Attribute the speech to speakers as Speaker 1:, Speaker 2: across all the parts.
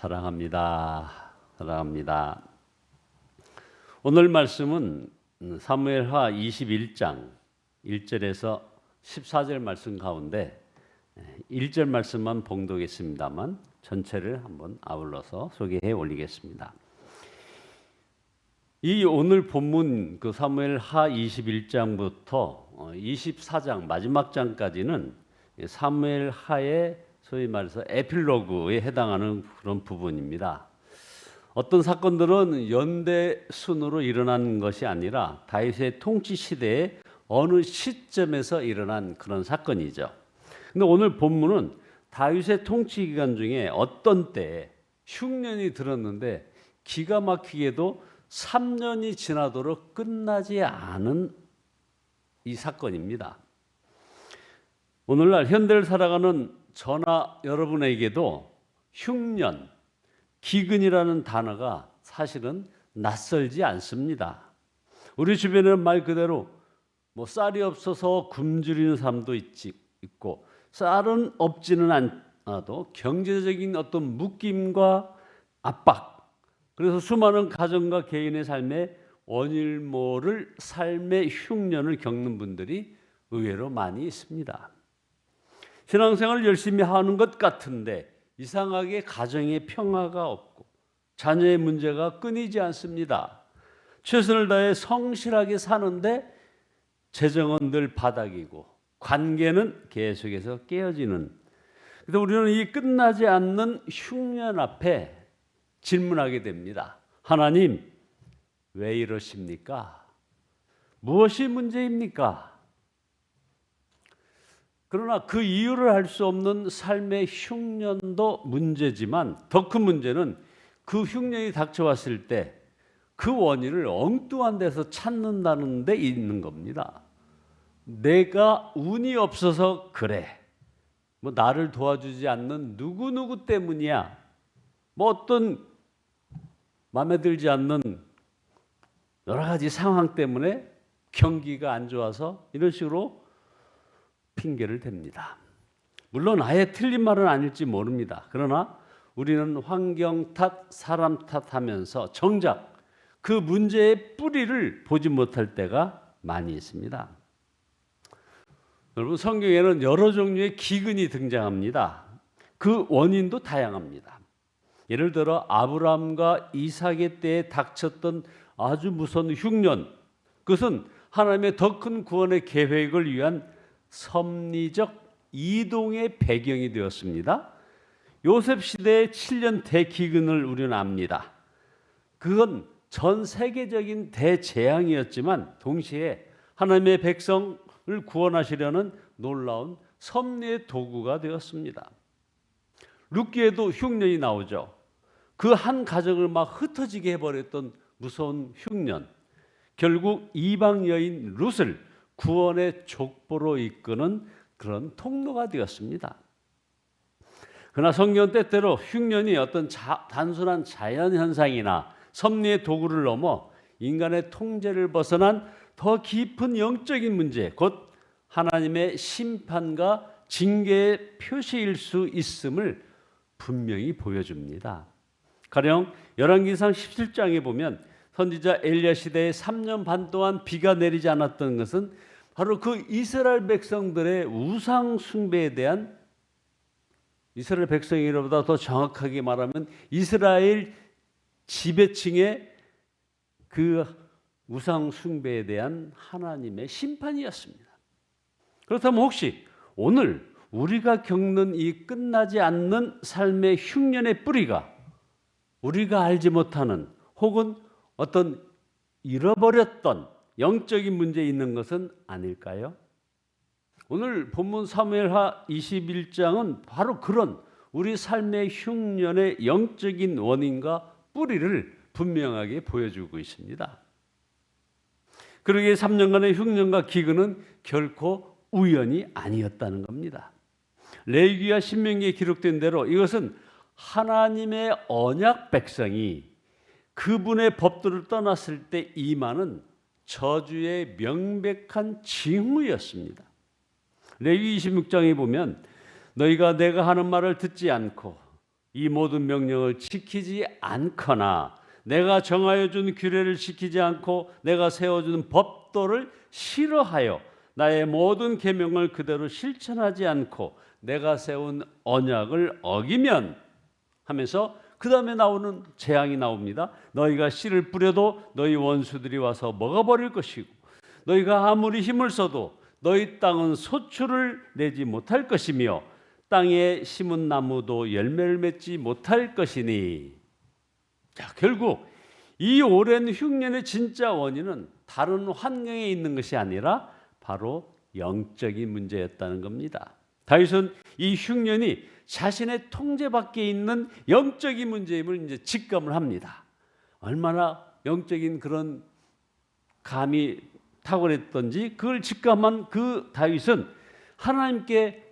Speaker 1: 사랑합니다. 사랑합니다. 오늘 말씀은 사무엘하 21장 1절에서 14절 말씀 가운데 1절 말씀만 봉독했습니다만 전체를 한번 아울러서 소개해 올리겠습니다. 이 오늘 본문 그 사무엘하 21장부터 24장 마지막 장까지는 사무엘하의 소위 말해서 에필로그에 해당하는 그런 부분입니다. 어떤 사건들은 연대 순으로 일어난 것이 아니라 다윗의 통치 시대의 어느 시점에서 일어난 그런 사건이죠. 근데 오늘 본문은 다윗의 통치 기간 중에 어떤 때에 흉년이 들었는데 기가 막히게도 3년이 지나도록 끝나지 않은 이 사건입니다. 오늘날 현대를 살아가는 저나 여러분에게도 흉년, 기근이라는 단어가 사실은 낯설지 않습니다. 우리 주변에는 말 그대로 쌀이 없어서 굶주리는 사람도 있고 쌀은 없지는 않아도 경제적인 어떤 묶임과 압박, 그래서 수많은 가정과 개인의 삶에 원일 모를 삶의 흉년을 겪는 분들이 의외로 많이 있습니다. 신앙생활을 열심히 하는 것 같은데 이상하게 가정에 평화가 없고 자녀의 문제가 끊이지 않습니다. 최선을 다해 성실하게 사는데 재정은 늘 바닥이고 관계는 계속해서 깨어지는. 그래서 우리는 이 끝나지 않는 흉년 앞에 질문하게 됩니다. 하나님, 왜 이러십니까? 무엇이 문제입니까? 그러나 그 이유를 알 수 없는 삶의 흉년도 문제지만 더 큰 문제는 그 흉년이 닥쳐왔을 때 그 원인을 엉뚱한 데서 찾는다는 데 있는 겁니다. 내가 운이 없어서 그래. 나를 도와주지 않는 누구누구 때문이야. 어떤 마음에 들지 않는 여러 가지 상황 때문에 경기가 안 좋아서 이런 식으로 핑계를 댑니다. 물론 아예 틀린 말은 아닐지 모릅니다. 그러나 우리는 환경 탓, 사람 탓하면서 정작 그 문제의 뿌리를 보지 못할 때가 많이 있습니다. 여러분, 성경에는 여러 종류의 기근이 등장합니다. 그 원인도 다양합니다. 예를 들어 아브라함과 이삭의 때에 닥쳤던 아주 무서운 흉년, 그것은 하나님의 더 큰 구원의 계획을 위한 섭리적 이동의 배경이 되었습니다. 요셉 시대의 7년 대기근을 우리는 압니다. 그건 전 세계적인 대재앙이었지만 동시에 하나님의 백성을 구원하시려는 놀라운 섭리의 도구가 되었습니다. 룻기에도 흉년이 나오죠. 그 한 가정을 막 흩어지게 해버렸던 무서운 흉년, 결국 이방 여인 룻을 구원의 족보로 이끄는 그런 통로가 되었습니다. 그러나 성경 때때로 흉년이 어떤 단순한 자연현상이나 섭리의 도구를 넘어 인간의 통제를 벗어난 더 깊은 영적인 문제, 곧 하나님의 심판과 징계의 표시일 수 있음을 분명히 보여줍니다. 가령 열왕기상 17장에 보면 선지자 엘리야 시대에 3년 반 동안 비가 내리지 않았던 것은 바로 그 이스라엘 백성들의 우상 숭배에 대한, 이스라엘 백성이라보다 더 정확하게 말하면 이스라엘 지배층의 그 우상 숭배에 대한 하나님의 심판이었습니다. 그렇다면 혹시 오늘 우리가 겪는 이 끝나지 않는 삶의 흉년의 뿌리가 우리가 알지 못하는 혹은 어떤 잃어버렸던 영적인 문제에 있는 것은 아닐까요? 오늘 본문 사무엘하 21장은 바로 그런 우리 삶의 흉년의 영적인 원인과 뿌리를 분명하게 보여주고 있습니다. 그러기에 3년간의 흉년과 기근은 결코 우연이 아니었다는 겁니다. 레위기와 신명기에 기록된 대로 이것은 하나님의 언약 백성이 그분의 법도를 떠났을 때 임하는 저주의 명백한 징후였습니다. 레위기 26장에 보면 너희가 내가 하는 말을 듣지 않고 이 모든 명령을 지키지 않거나 내가 정하여 준 규례를 지키지 않고 내가 세워준 법도를 싫어하여 나의 모든 계명을 그대로 실천하지 않고 내가 세운 언약을 어기면 하면서 그 다음에 나오는 재앙이 나옵니다. 너희가 씨를 뿌려도 너희 원수들이 와서 먹어버릴 것이고 너희가 아무리 힘을 써도 너희 땅은 소출을 내지 못할 것이며 땅에 심은 나무도 열매를 맺지 못할 것이니. 자, 결국 이 오랜 흉년의 진짜 원인은 다른 환경에 있는 것이 아니라 바로 영적인 문제였다는 겁니다. 다윗은 이 흉년이 자신의 통제 밖에 있는 영적인 문제임을 이제 직감을 합니다. 얼마나 영적인 그런 감이 탁월했던지 그걸 직감한 그 다윗은 하나님께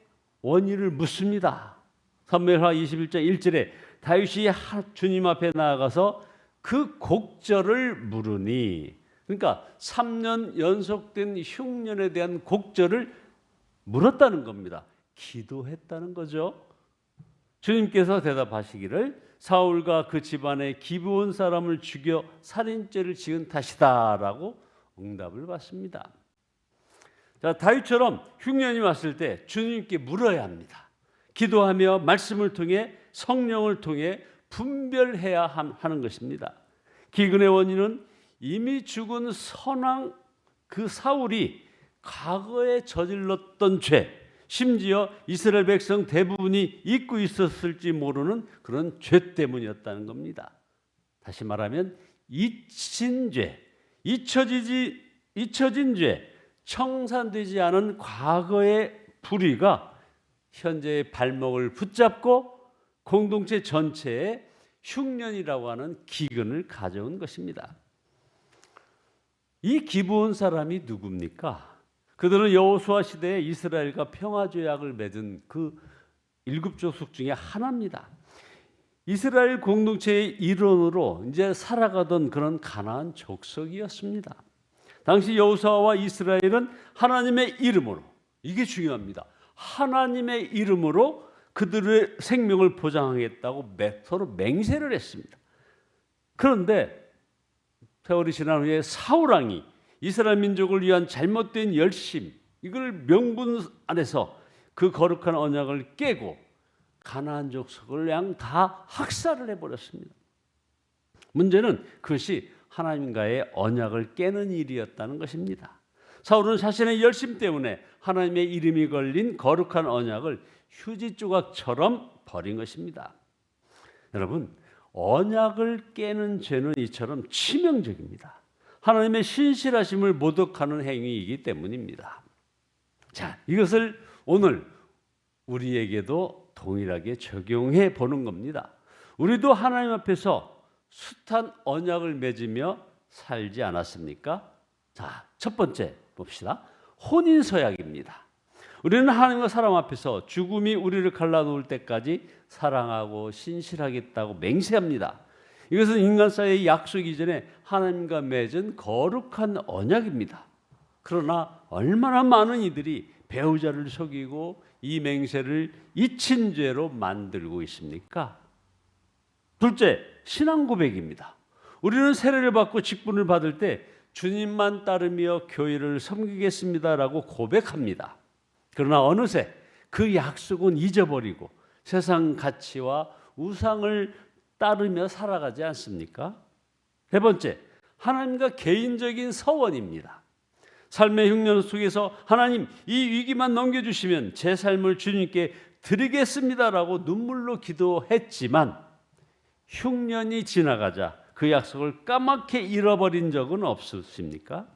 Speaker 1: 원인을 묻습니다. 사무엘하 21장 1절에 다윗이 주님 앞에 나아가서 그 곡절을 물으니, 그러니까 3년 연속된 흉년에 대한 곡절을 물었다는 겁니다. 기도했다는 거죠. 주님께서 대답하시기를 사울과 그 집안의 기브온 사람을 죽여 살인죄를 지은 탓이다라고 응답을 받습니다. 자, 다윗처럼 흉년이 왔을 때 주님께 물어야 합니다. 기도하며 말씀을 통해 성령을 통해 분별해야 하는 것입니다. 기근의 원인은 이미 죽은 선왕 그 사울이 과거에 저질렀던 죄, 심지어 이스라엘 백성 대부분이 잊고 있었을지 모르는 그런 죄 때문이었다는 겁니다. 다시 말하면 잊힌 죄, 잊혀진 죄, 청산되지 않은 과거의 불의가 현재의 발목을 붙잡고 공동체 전체에 흉년이라고 하는 기근을 가져온 것입니다. 이 기브온 사람이 누굽니까? 그들은 여호수아 시대에 이스라엘과 평화조약을 맺은 그 7족속 중에 하나입니다. 이스라엘 공동체의 일원으로 이제 살아가던 그런 가나안 족속이었습니다. 당시 여호수아와 이스라엘은 하나님의 이름으로, 이게 중요합니다. 하나님의 이름으로 그들의 생명을 보장하겠다고 서로 맹세를 했습니다. 그런데 세월이 지난 후에 사울왕이 이스라엘 민족을 위한 잘못된 열심, 이걸 명분 안에서 그 거룩한 언약을 깨고 가나안 족속을 그냥 다 학살을 해버렸습니다. 문제는 그것이 하나님과의 언약을 깨는 일이었다는 것입니다. 사울은 자신의 열심 때문에 하나님의 이름이 걸린 거룩한 언약을 휴지 조각처럼 버린 것입니다. 여러분, 언약을 깨는 죄는 이처럼 치명적입니다. 하나님의 신실하심을 모독하는 행위이기 때문입니다. 자, 이것을 오늘 우리에게도 동일하게 적용해 보는 겁니다. 우리도 하나님 앞에서 숱한 언약을 맺으며 살지 않았습니까? 자, 첫 번째 봅시다. 혼인서약입니다. 우리는 하나님과 사람 앞에서 죽음이 우리를 갈라놓을 때까지 사랑하고 신실하겠다고 맹세합니다. 이것은 인간 사이의 약속 이전에 하나님과 맺은 거룩한 언약입니다. 그러나 얼마나 많은 이들이 배우자를 속이고 이 맹세를 잊힌 죄로 만들고 있습니까? 둘째, 신앙 고백입니다. 우리는 세례를 받고 직분을 받을 때 주님만 따르며 교회를 섬기겠습니다라고 고백합니다. 그러나 어느새 그 약속은 잊어버리고 세상 가치와 우상을 따르며 살아가지 않습니까? 세 번째, 하나님과 개인적인 서원입니다. 삶의 흉년 속에서 하나님, 이 위기만 넘겨주시면 제 삶을 주님께 드리겠습니다라고 눈물로 기도했지만 흉년이 지나가자 그 약속을 까맣게 잃어버린 적은 없으십니까?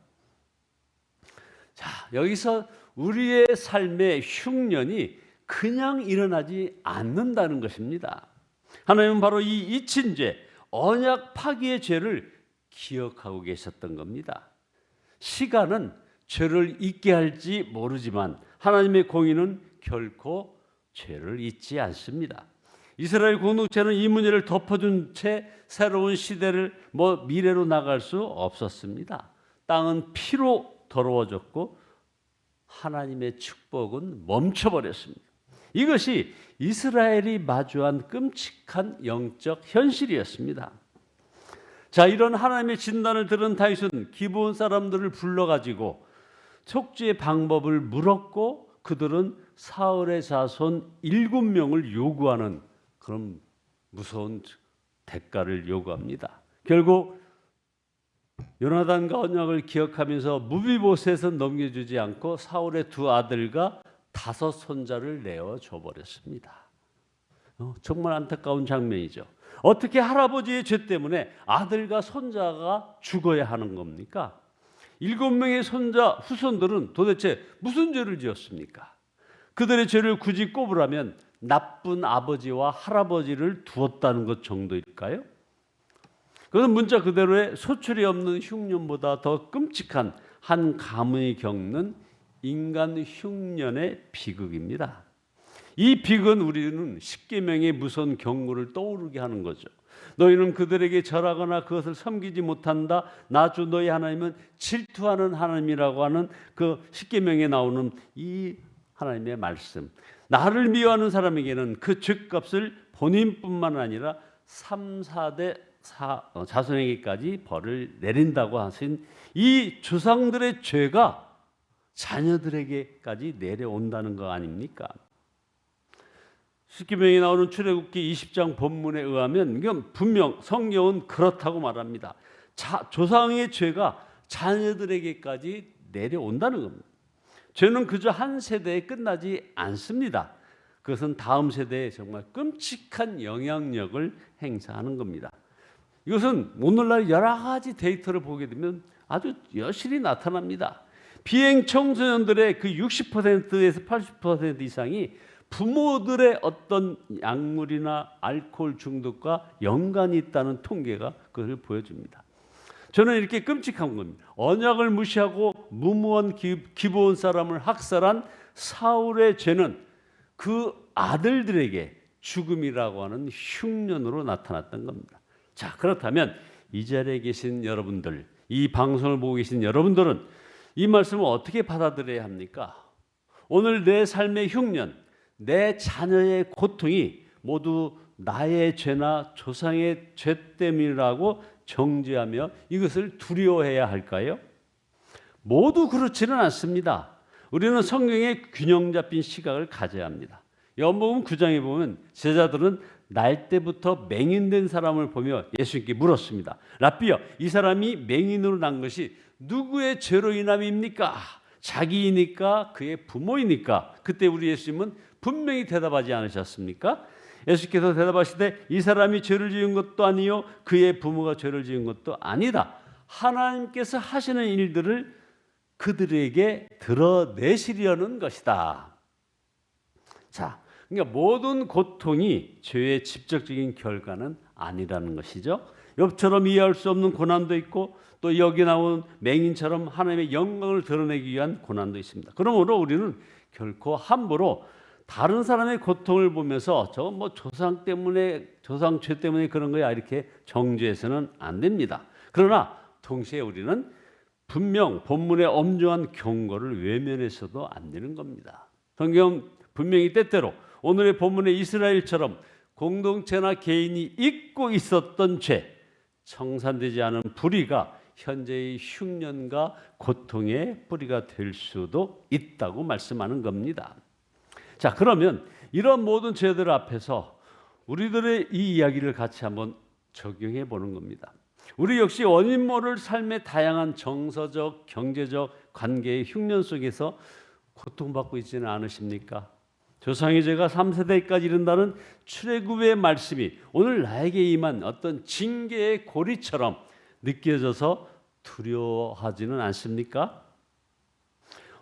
Speaker 1: 자, 여기서 우리의 삶의 흉년이 그냥 일어나지 않는다는 것입니다. 하나님은 바로 이 잊힌 죄, 언약 파기의 죄를 기억하고 계셨던 겁니다. 시간은 죄를 잊게 할지 모르지만 하나님의 공의는 결코 죄를 잊지 않습니다. 이스라엘 공동체는 이 문제를 덮어준 채 새로운 시대를 미래로 나갈 수 없었습니다. 땅은 피로 더러워졌고 하나님의 축복은 멈춰버렸습니다. 이것이 이스라엘이 마주한 끔찍한 영적 현실이었습니다. 자, 이런 하나님의 진단을 들은 다윗은 기브온 사람들을 불러가지고 속죄의 방법을 물었고 그들은 사울의 자손 7명을 요구하는 그런 무서운 대가를 요구합니다. 결국 요나단과 언약을 기억하면서 무비보셋은 넘겨주지 않고 사울의 2 아들과 5 손자를 내어줘 버렸습니다. 정말 안타까운 장면이죠. 어떻게 할아버지의 죄 때문에 아들과 손자가 죽어야 하는 겁니까? 7명의 손자 후손들은 도대체 무슨 죄를 지었습니까? 그들의 죄를 굳이 꼽으라면 나쁜 아버지와 할아버지를 두었다는 것 정도일까요? 그것은 문자 그대로의 소출이 없는 흉년보다 더 끔찍한 한 가문이 겪는 인간 흉년의 비극입니다. 이 비극은 우리는 십계명의 무서운 경고를 떠오르게 하는 거죠. 너희는 그들에게 절하거나 그것을 섬기지 못한다. 나 주 너희 하나님은 질투하는 하나님이라고 하는 그 십계명에 나오는 이 하나님의 말씀. 나를 미워하는 사람에게는 그 죄값을 본인뿐만 아니라 3, 4대 자손에게까지 벌을 내린다고 하신 이 조상들의 죄가 자녀들에게까지 내려온다는 거 아닙니까? 십계명에 나오는 출애굽기 20장 본문에 의하면 이건 분명 성경은 그렇다고 말합니다. 조상의 죄가 자녀들에게까지 내려온다는 겁니다. 죄는 그저 한 세대에 끝나지 않습니다. 그것은 다음 세대에 정말 끔찍한 영향력을 행사하는 겁니다. 이것은 오늘날 여러 가지 데이터를 보게 되면 아주 여실히 나타납니다. 비행 청소년들의 그 60%에서 80% 이상이 부모들의 어떤 약물이나 알코올 중독과 연관이 있다는 통계가 그것을 보여줍니다. 저는 이렇게 끔찍한 겁니다. 언약을 무시하고 무모한 기브온 사람을 학살한 사울의 죄는 그 아들들에게 죽음이라고 하는 흉년으로 나타났던 겁니다. 자, 그렇다면 이 자리에 계신 여러분들, 이 방송을 보고 계신 여러분들은 이 말씀을 어떻게 받아들여야 합니까? 오늘 내 삶의 흉년, 내 자녀의 고통이 모두 나의 죄나 조상의 죄 때문이라고 정죄하며 이것을 두려워해야 할까요? 모두 그렇지는 않습니다. 우리는 성경의 균형 잡힌 시각을 가져야 합니다. 요한복음 9장에 보면 제자들은 날 때부터 맹인된 사람을 보며 예수님께 물었습니다. 라삐여, 이 사람이 맹인으로 난 것이 누구의 죄로 인함입니까? 자기이니까 그의 부모이니까? 그때 우리 예수님은 분명히 대답하지 않으셨습니까? 예수께서 대답하시되 이 사람이 죄를 지은 것도 아니요 그의 부모가 죄를 지은 것도 아니다. 하나님께서 하시는 일들을 그들에게 드러내시려는 것이다. 자, 그러니까 모든 고통이 죄의 직접적인 결과는 아니라는 것이죠. 욥처럼 이해할 수 없는 고난도 있고 또 여기 나온 맹인처럼 하나님의 영광을 드러내기 위한 고난도 있습니다. 그러므로 우리는 결코 함부로 다른 사람의 고통을 보면서 저 뭐 조상 때문에 조상 죄 때문에 그런 거야 이렇게 정죄해서는 안 됩니다. 그러나 동시에 우리는 분명 본문의 엄중한 경고를 외면해서도 안 되는 겁니다. 성경 분명히 때때로 오늘의 본문의 이스라엘처럼 공동체나 개인이 잊고 있었던 죄, 청산되지 않은 불의가 현재의 흉년과 고통의 뿌리가 될 수도 있다고 말씀하는 겁니다. 자, 그러면 이런 모든 죄들 앞에서 우리들의 이 이야기를 같이 한번 적용해 보는 겁니다. 우리 역시 원인 모를 삶의 다양한 정서적, 경제적 관계의 흉년 속에서 고통받고 있지는 않으십니까? 조상의 죄가 3세대까지 이른다는 출애굽의 말씀이 오늘 나에게 임한 어떤 징계의 고리처럼 느껴져서 두려워하지는 않습니까?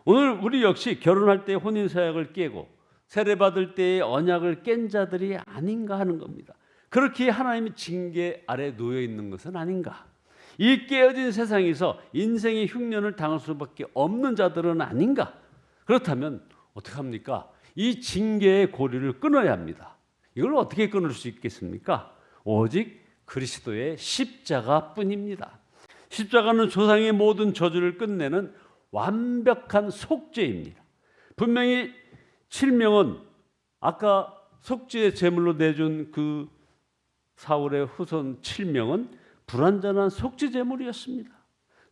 Speaker 1: 오늘 우리 역시 결혼할 때 혼인서약을 깨고 세례받을 때의 언약을 깬 자들이 아닌가 하는 겁니다. 그렇게 하나님의 징계 아래 놓여 있는 것은 아닌가? 이 깨어진 세상에서 인생의 흉년을 당할 수밖에 없는 자들은 아닌가? 그렇다면 어떻게 합니까? 이 징계의 고리를 끊어야 합니다. 이걸 어떻게 끊을 수 있겠습니까? 오직 그리스도의 십자가뿐입니다. 십자가는 조상의 모든 저주를 끝내는 완벽한 속죄입니다. 분명히 7명은 아까 속죄 제물로 내준 그 사울의 후손 7명은 불완전한 속죄 제물이었습니다.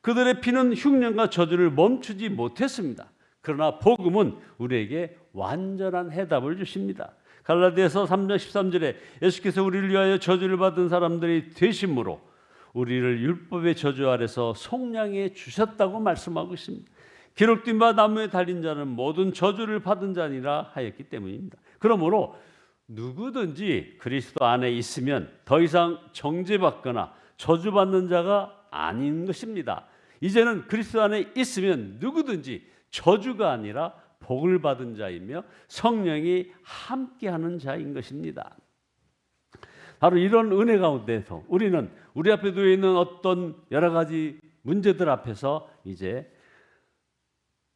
Speaker 1: 그들의 피는 흉년과 저주를 멈추지 못했습니다. 그러나 복음은 우리에게 완전한 해답을 주십니다. 갈라디아서 3장 13절에 예수께서 우리를 위하여 저주를 받은 사람들이 되심으로 우리를 율법의 저주 아래서 속량해 주셨다고 말씀하고 있습니다. 기록된 바 나무에 달린 자는 모든 저주를 받은 자니라 하였기 때문입니다. 그러므로 누구든지 그리스도 안에 있으면 더 이상 정죄받거나 저주받는 자가 아닌 것입니다. 이제는 그리스도 안에 있으면 누구든지 저주가 아니라 복을 받은 자이며 성령이 함께하는 자인 것입니다. 바로 이런 은혜 가운데서 우리는 우리 앞에 놓여 있는 어떤 여러 가지 문제들 앞에서 이제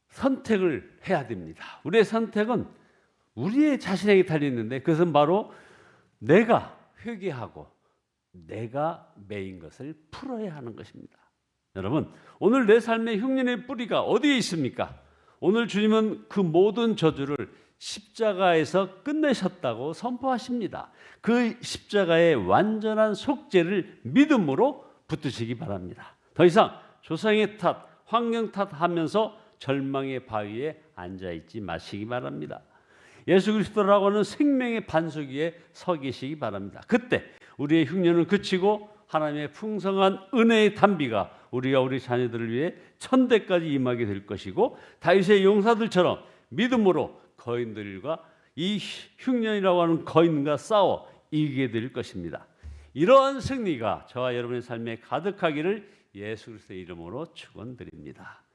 Speaker 1: 선택을 해야 됩니다. 우리의 선택은 우리의 자신에게 달려있는데 그것은 바로 내가 회개하고 내가 매인 것을 풀어야 하는 것입니다. 여러분, 오늘 내 삶의 흉년의 뿌리가 어디에 있습니까? 오늘 주님은 그 모든 저주를 십자가에서 끝내셨다고 선포하십니다. 그 십자가의 완전한 속죄를 믿음으로 붙드시기 바랍니다. 더 이상 조상의 탓, 환경 탓하면서 절망의 바위에 앉아있지 마시기 바랍니다. 예수 그리스도라고 하는 생명의 반석 위에 서 계시기 바랍니다. 그때 우리의 흉년은 그치고 하나님의 풍성한 은혜의 단비가 우리와 우리 자녀들을 위해 천대까지 임하게 될 것이고 다윗의 용사들처럼 믿음으로 거인들과 이 흉년이라고 하는 거인과 싸워 이기게 될 것입니다. 이러한 승리가 저와 여러분의 삶에 가득하기를 예수 그리스도의 이름으로 축원드립니다.